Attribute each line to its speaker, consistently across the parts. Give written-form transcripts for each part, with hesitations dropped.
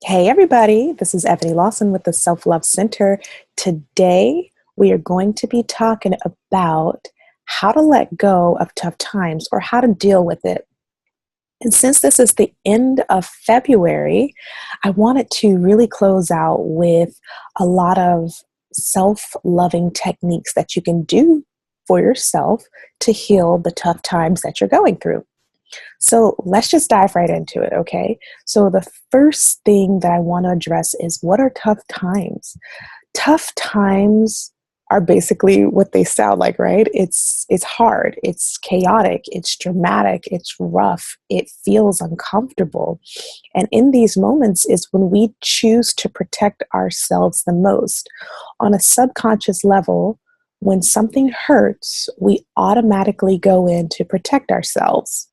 Speaker 1: Hey, everybody, this is Evanye with the Self Love Center. Today, we are going to be talking about how to let go of tough times or how to deal with it. And since this is the end of February, I wanted to really close out with a lot of self loving techniques that you can do for yourself to heal the tough times that you're going through. So let's just dive right into it, okay? So the first thing that I want to address is, what are tough times? Tough times are basically what they sound like, right? It's hard, it's chaotic, it's dramatic, it's rough, it feels uncomfortable. And in these moments is when we choose to protect ourselves the most. On a subconscious level, when something hurts, we automatically go in to protect ourselves.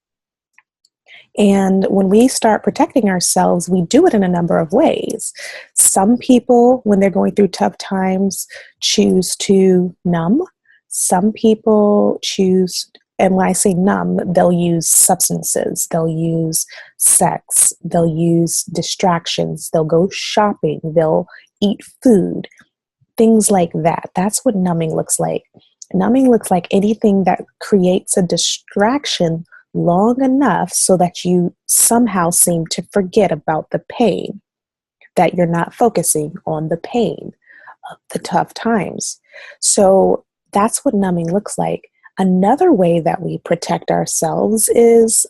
Speaker 1: And when we start protecting ourselves, we do it in a number of ways. Some people, when they're going through tough times, choose to numb. Some people choose, and when I say numb, they'll use substances, they'll use sex, they'll use distractions, they'll go shopping, they'll eat food, things like that. That's what numbing looks like. Numbing looks like anything that creates a distraction long enough so that you somehow seem to forget about the pain, that you're not focusing on the pain of the tough times. So that's what numbing looks like. Another way that we protect ourselves is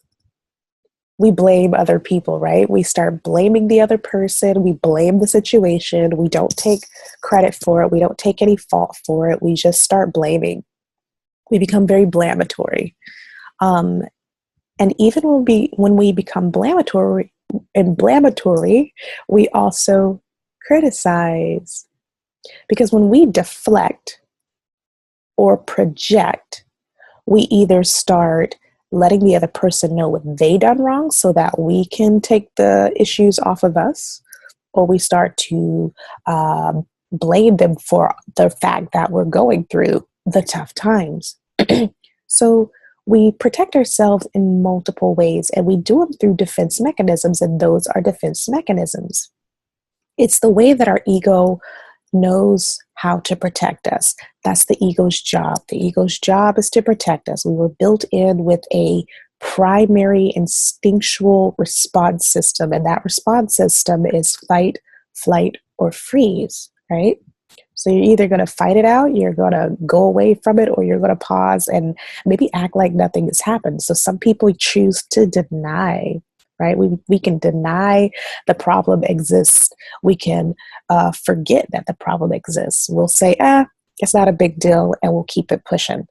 Speaker 1: we blame other people, right? We start blaming the other person. We blame the situation. We don't take credit for it. We don't take any fault for it. We just start blaming. We become very blamatory. And even when we become blamatory, we also criticize. Because when we deflect or project, we either start letting the other person know what they done wrong so that we can take the issues off of us, or we start to blame them for the fact that we're going through the tough times. So we protect ourselves in multiple ways, and we do them through defense mechanisms, and those are defense mechanisms. It's the way that our ego knows how to protect us. That's the ego's job. The ego's job is to protect us. We were built in with a primary instinctual response system, and that response system is fight, flight, or freeze, right? So you're either going to fight it out, you're going to go away from it, or you're going to pause and maybe act like nothing has happened. So some people choose to deny, right? We can deny the problem exists. We can forget that the problem exists. We'll say, it's not a big deal, and we'll keep it pushing.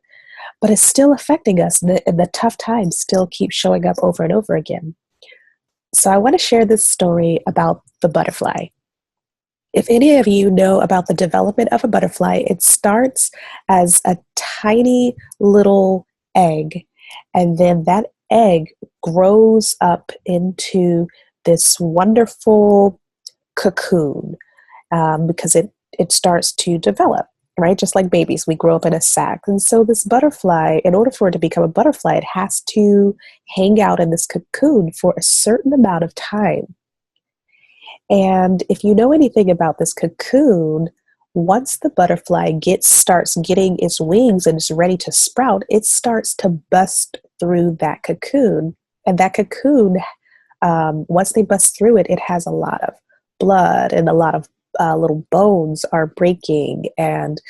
Speaker 1: But it's still affecting us. The tough times still keep showing up over and over again. So I want to share this story about the butterfly. If any of you know about the development of a butterfly, it starts as a tiny little egg, and then that egg grows up into this wonderful cocoon because it starts to develop, right? Just like babies, we grow up in a sack. And so this butterfly, in order for it to become a butterfly, it has to hang out in this cocoon for a certain amount of time. And if you know anything about this cocoon, once the butterfly starts getting its wings and is ready to sprout, it starts to bust through that cocoon. And that cocoon, once they bust through it, it has a lot of blood, and a lot of little bones are breaking, and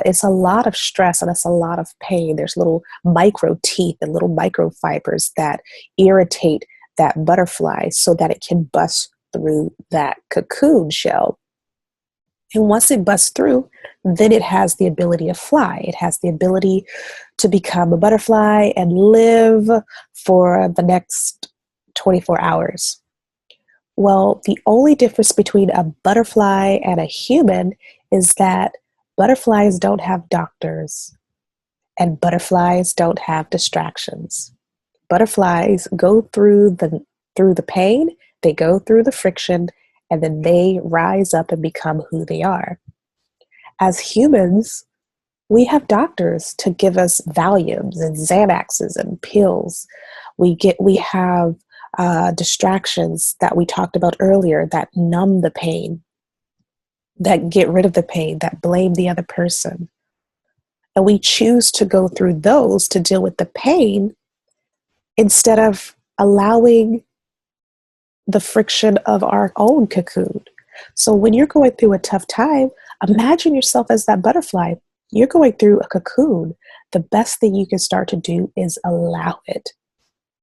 Speaker 1: it's a lot of stress, and it's a lot of pain. There's little micro teeth and little microfibers that irritate that butterfly so that it can bust through that cocoon shell. And once it busts through, then it has the ability to fly. It has the ability to become a butterfly and live for the next 24 hours. Well, the only difference between a butterfly and a human is that butterflies don't have doctors, and butterflies don't have distractions. Butterflies go through the pain, they go through the friction, and then they rise up and become who they are. As humans, we have doctors to give us Valiums and Xanaxes and pills. We have distractions that we talked about earlier that numb the pain, that get rid of the pain, that blame the other person. And we choose to go through those to deal with the pain instead of allowing the friction of our own cocoon. So when you're going through a tough time, imagine yourself as that butterfly. You're going through a cocoon. The best thing you can start to do is allow it.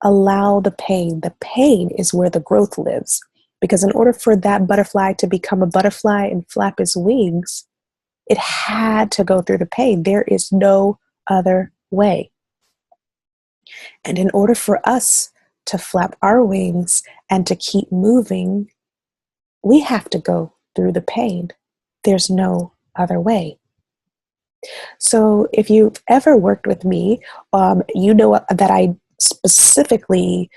Speaker 1: Allow the pain. The pain is where the growth lives. Because in order for that butterfly to become a butterfly and flap its wings, it had to go through the pain. There is no other way. And in order for us to flap our wings and to keep moving, we have to go through the pain. There's no other way. So if you've ever worked with me, you know that I specifically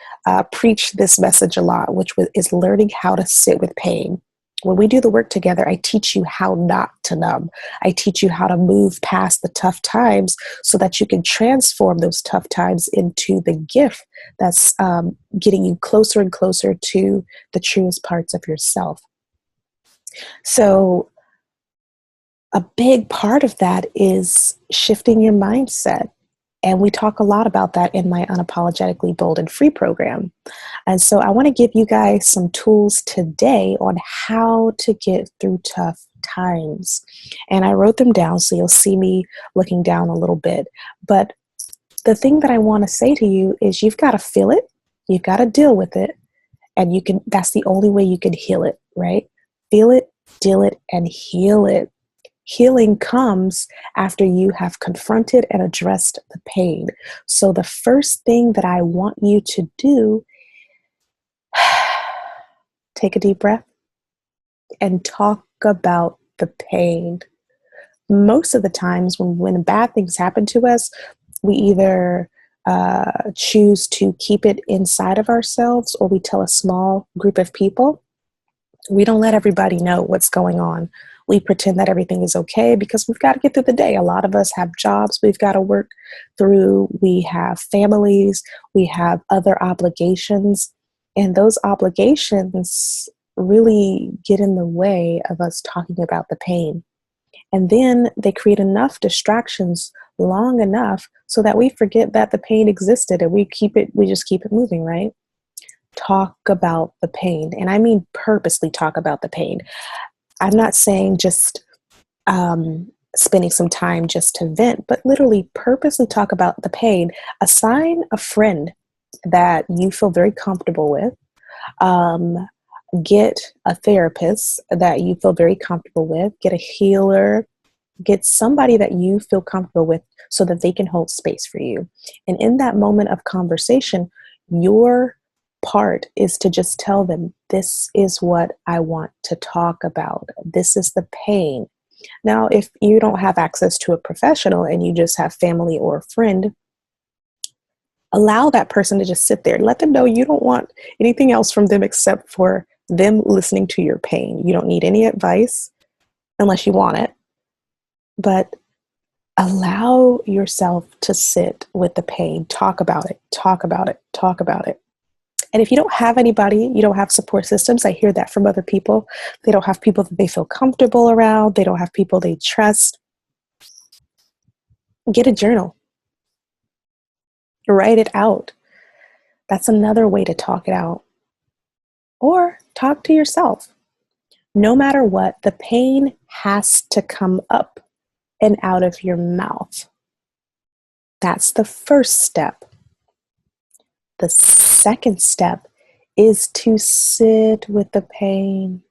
Speaker 1: preach this message a lot, which is learning how to sit with pain. When we do the work together, I teach you how not to numb. I teach you how to move past the tough times so that you can transform those tough times into the gift that's getting you closer and closer to the truest parts of yourself. So a big part of that is shifting your mindset. And we talk a lot about that in my Unapologetically Bold and Free program. And so I want to give you guys some tools today on how to get through tough times. And I wrote them down, so you'll see me looking down a little bit. But the thing that I want to say to you is you've got to feel it, you've got to deal with it, and that's the only way you can heal it, right? Feel it, deal it, and heal it. Healing comes after you have confronted and addressed the pain. So the first thing that I want you to do, take a deep breath and talk about the pain. Most of the times when bad things happen to us, we either choose to keep it inside of ourselves or we tell a small group of people. We don't let everybody know what's going on. We pretend that everything is okay because we've got to get through the day. A lot of us have jobs we've got to work through. We have families. We have other obligations. And those obligations really get in the way of us talking about the pain. And then they create enough distractions long enough so that we forget that the pain existed and we just keep it moving, right? Talk about the pain. And I mean purposely talk about the pain. I'm not saying just spending some time just to vent, but literally purposely talk about the pain. Assign a friend that you feel very comfortable with. Get a therapist that you feel very comfortable with. Get a healer. Get somebody that you feel comfortable with so that they can hold space for you. And in that moment of conversation, your part is to just tell them, this is what I want to talk about. This is the pain. Now, if you don't have access to a professional and you just have family or a friend, allow that person to just sit there. Let them know you don't want anything else from them except for them listening to your pain. You don't need any advice unless you want it. But allow yourself to sit with the pain. Talk about it. Talk about it. Talk about it. And if you don't have anybody, you don't have support systems, I hear that from other people. They don't have people that they feel comfortable around. They don't have people they trust. Get a journal. Write it out. That's another way to talk it out. Or talk to yourself. No matter what, the pain has to come up and out of your mouth. That's the first step. The second step is to sit with the pain.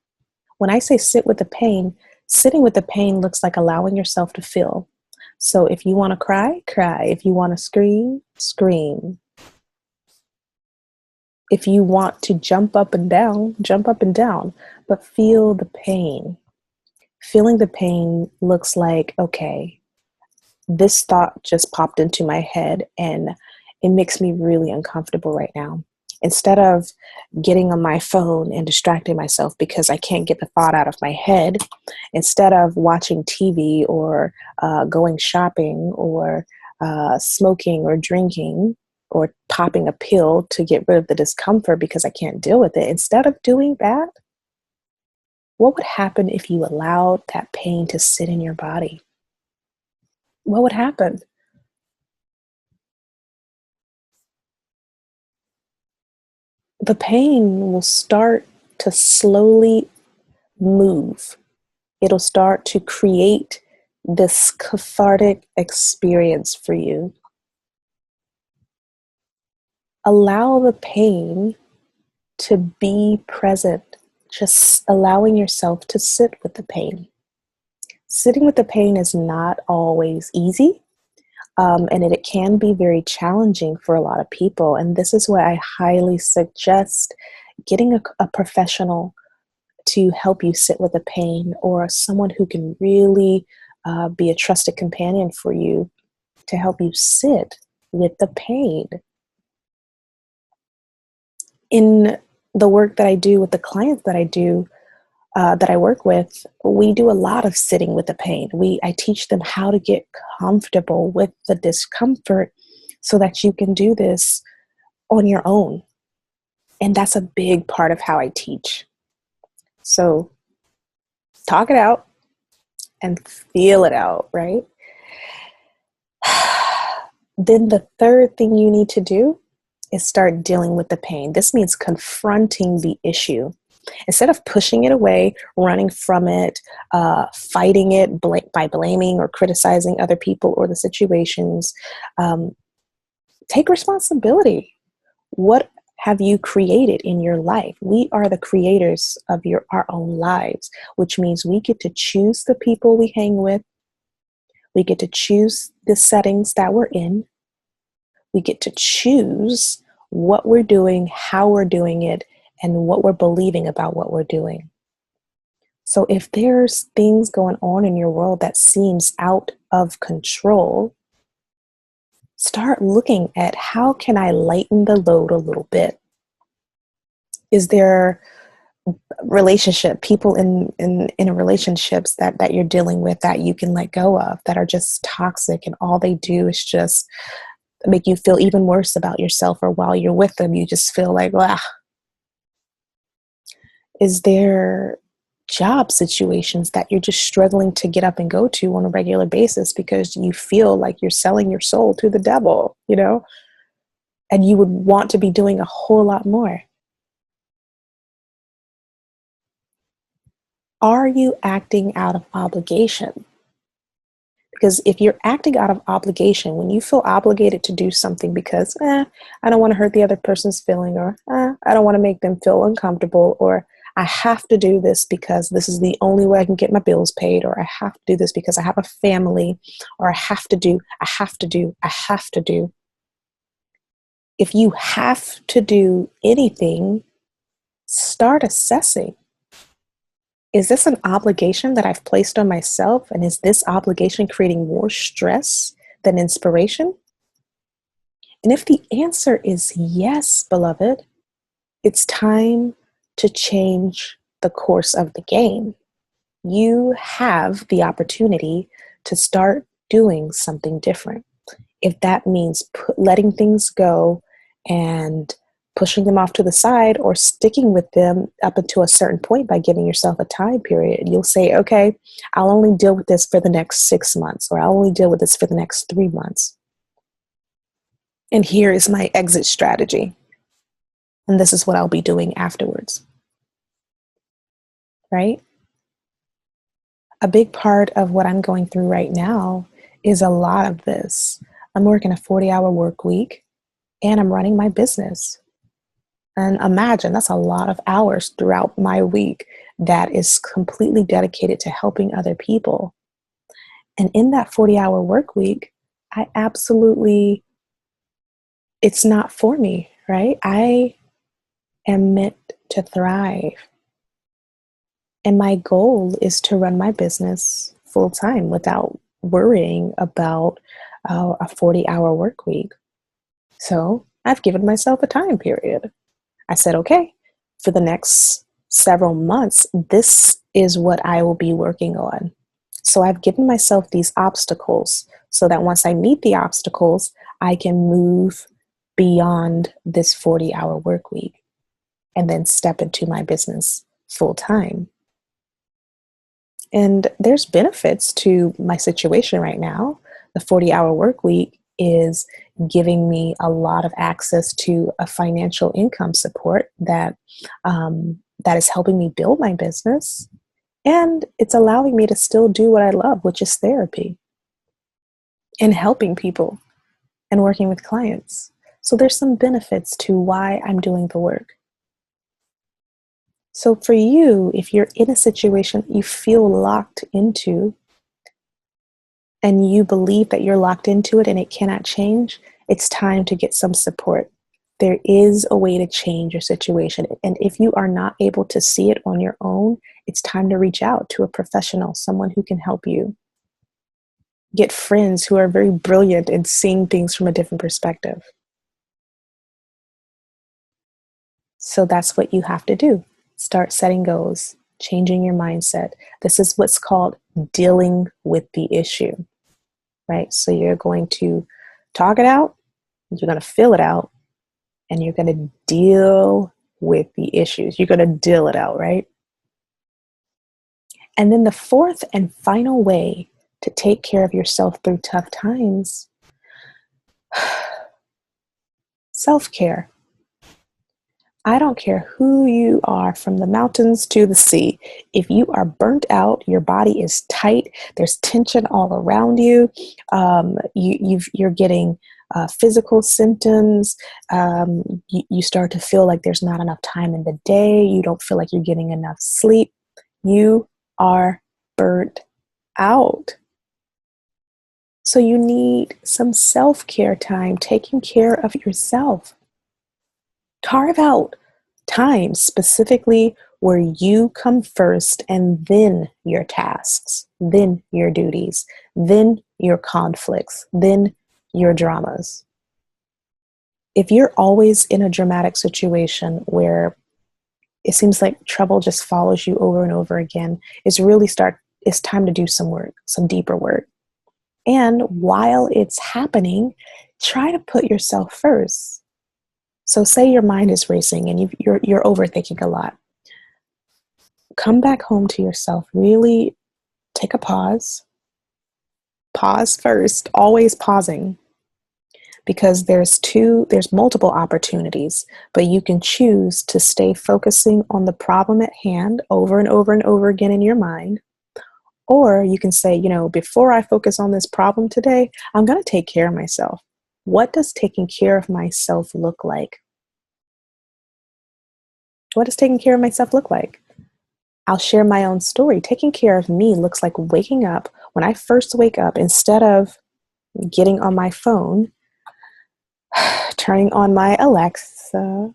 Speaker 1: When I say sit with the pain, sitting with the pain looks like allowing yourself to feel. So if you want to cry, cry. If you want to scream, scream. If you want to jump up and down, jump up and down, but feel the pain. Feeling the pain looks like, okay, this thought just popped into my head and it makes me really uncomfortable right now. Instead of getting on my phone and distracting myself because I can't get the thought out of my head, instead of watching TV or going shopping or smoking or drinking, or popping a pill to get rid of the discomfort because I can't deal with it. Instead of doing that, what would happen if you allowed that pain to sit in your body? What would happen? The pain will start to slowly move. It'll start to create this cathartic experience for you. Allow the pain to be present, just allowing yourself to sit with the pain. Sitting with the pain is not always easy, and it can be very challenging for a lot of people. And this is why I highly suggest getting a professional to help you sit with the pain, or someone who can really be a trusted companion for you to help you sit with the pain. In the work that I do with the clients that I do, that I work with, we do a lot of sitting with the pain. I teach them how to get comfortable with the discomfort so that you can do this on your own. And that's a big part of how I teach. So talk it out and feel it out, right? Then the third thing you need to do is start dealing with the pain. This means confronting the issue. Instead of pushing it away, running from it, fighting it by blaming or criticizing other people or the situations, take responsibility. What have you created in your life? We are the creators of our own lives, which means we get to choose the people we hang with. We get to choose the settings that we're in. We get to choose what we're doing, how we're doing it, and what we're believing about what we're doing. So if there's things going on in your world that seems out of control, start looking at how can I lighten the load a little bit? Is there people in relationships that you're dealing with that you can let go of, that are just toxic, and all they do is just make you feel even worse about yourself, or while you're with them you just feel like, wow. Is there job situations that you're just struggling to get up and go to on a regular basis because you feel like you're selling your soul to the devil, and you would want to be doing a whole lot more? Are you acting out of obligation? Because if you're acting out of obligation, when you feel obligated to do something because, I don't want to hurt the other person's feeling, or I don't want to make them feel uncomfortable, or I have to do this because this is the only way I can get my bills paid, or I have to do this because I have a family, or I have to do. If you have to do anything, start assessing. Is this an obligation that I've placed on myself? And is this obligation creating more stress than inspiration? And if the answer is yes, beloved, it's time to change the course of the game. You have the opportunity to start doing something different. If that means letting things go and pushing them off to the side, or sticking with them up until a certain point by giving yourself a time period, you'll say, okay, I'll only deal with this for the next 6 months, or I'll only deal with this for the next 3 months. And here is my exit strategy. And this is what I'll be doing afterwards. Right? A big part of what I'm going through right now is a lot of this. I'm working a 40-hour work week, and I'm running my business. And imagine, that's a lot of hours throughout my week that is completely dedicated to helping other people. And in that 40-hour work week, it's not for me, right? I am meant to thrive. And my goal is to run my business full time without worrying about a 40-hour work week. So I've given myself a time period. I said, okay, for the next several months, this is what I will be working on. So I've given myself these obstacles so that once I meet the obstacles, I can move beyond this 40-hour work week and then step into my business full time. And there's benefits to my situation right now. The 40-hour work week is giving me a lot of access to a financial income support that is helping me build my business. And it's allowing me to still do what I love, which is therapy and helping people and working with clients. So there's some benefits to why I'm doing the work. So for you, if you're in a situation you feel locked into and you believe that you're locked into it and it cannot change, it's time to get some support. There is a way to change your situation. And if you are not able to see it on your own, it's time to reach out to a professional, someone who can help you. Get friends who are very brilliant in seeing things from a different perspective. So that's what you have to do. Start setting goals, changing your mindset. This is what's called dealing with the issue, right? So you're going to talk it out, you're going to feel it out, and you're going to deal with the issues. You're going to deal it out, right? And then the fourth and final way to take care of yourself through tough times, self-care. I don't care who you are, from the mountains to the sea. If you are burnt out, your body is tight, there's tension all around you, you're getting physical symptoms, you start to feel like there's not enough time in the day, you don't feel like you're getting enough sleep, you are burnt out. So you need some self-care time, taking care of yourself. Carve out time specifically where you come first and then your tasks, then your duties, then your conflicts, then your dramas. If you're always in a dramatic situation where it seems like trouble just follows you over and over again, it's time to do some work, some deeper work. And while it's happening, try to put yourself first. So say your mind is racing and you're overthinking a lot. Come back home to yourself. Really take a pause. Pause first, always pausing. Because there's multiple opportunities, but you can choose to stay focusing on the problem at hand over and over and over again in your mind. Or you can say, before I focus on this problem today, I'm going to take care of myself. What does taking care of myself look like? What does taking care of myself look like? I'll share my own story. Taking care of me looks like waking up. When I first wake up, instead of getting on my phone, turning on my Alexa,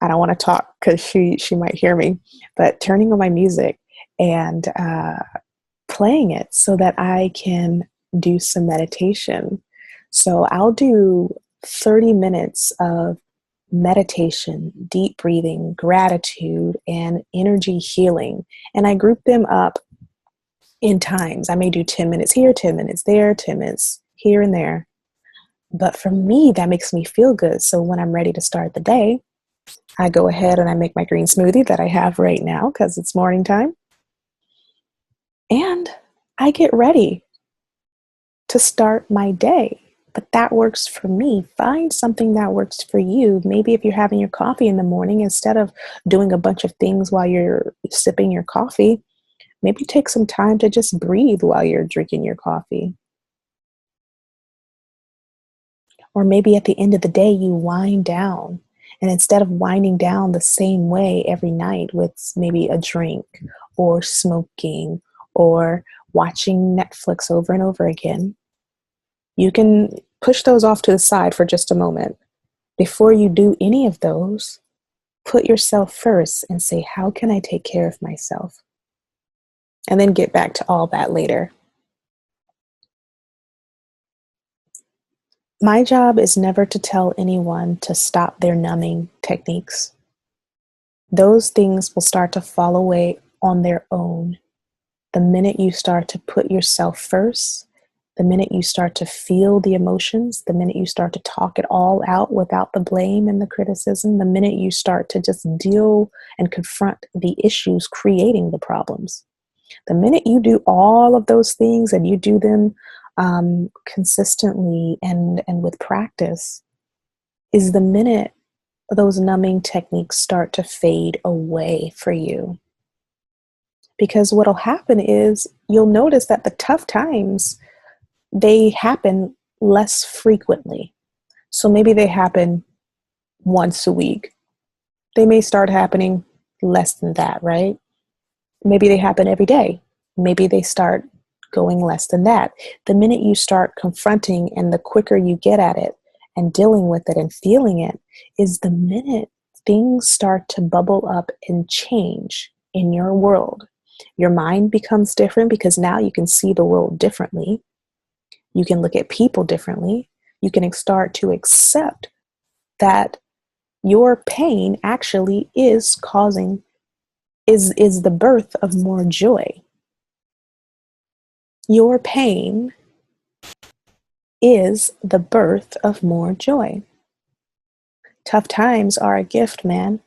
Speaker 1: I don't want to talk because she might hear me, but turning on my music and playing it so that I can do some meditation. So I'll do 30 minutes of meditation, deep breathing, gratitude, and energy healing. And I group them up in times. I may do 10 minutes here, 10 minutes there, 10 minutes here and there. But for me, that makes me feel good. So when I'm ready to start the day, I go ahead and I make my green smoothie that I have right now because it's morning time. And I get ready to start my day. But that works for me. Find something that works for you. Maybe if you're having your coffee in the morning, instead of doing a bunch of things while you're sipping your coffee, maybe take some time to just breathe while you're drinking your coffee. Or maybe at the end of the day, you wind down. And instead of winding down the same way every night with maybe a drink or smoking or watching Netflix over and over again, you can push those off to the side for just a moment. Before you do any of those, put yourself first and say, how can I take care of myself? And then get back to all that later. My job is never to tell anyone to stop their numbing techniques. Those things will start to fall away on their own the minute you start to put yourself first The minute you start to feel the emotions, the minute you start to talk it all out without the blame and the criticism, the minute you start to just deal and confront the issues creating the problems, the minute you do all of those things and you do them consistently and with practice, is the minute those numbing techniques start to fade away for you. Because what'll happen is you'll notice that the tough times, they happen less frequently. So maybe they happen once a week. They may start happening less than that, right? Maybe they happen every day. Maybe they start going less than that. The minute you start confronting and the quicker you get at it and dealing with it and feeling it is the minute things start to bubble up and change in your world. Your mind becomes different because now you can see the world differently. You can look at people differently. You can start to accept that your pain actually is the birth of more joy. Your pain is the birth of more joy. Tough times are a gift, man.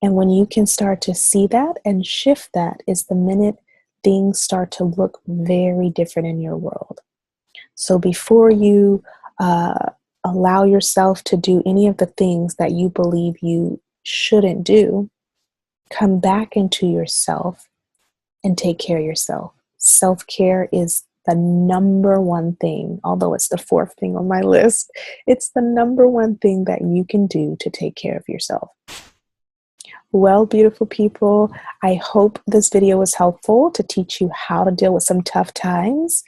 Speaker 1: And when you can start to see that and shift that is the minute things start to look very different in your world. So before you allow yourself to do any of the things that you believe you shouldn't do, come back into yourself and take care of yourself. Self-care is the number one thing, although it's the fourth thing on my list. It's the number one thing that you can do to take care of yourself. Well, beautiful people, I hope this video was helpful to teach you how to deal with some tough times.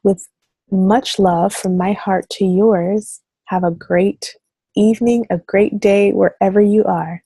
Speaker 1: With much love from my heart to yours, have a great evening, a great day wherever you are.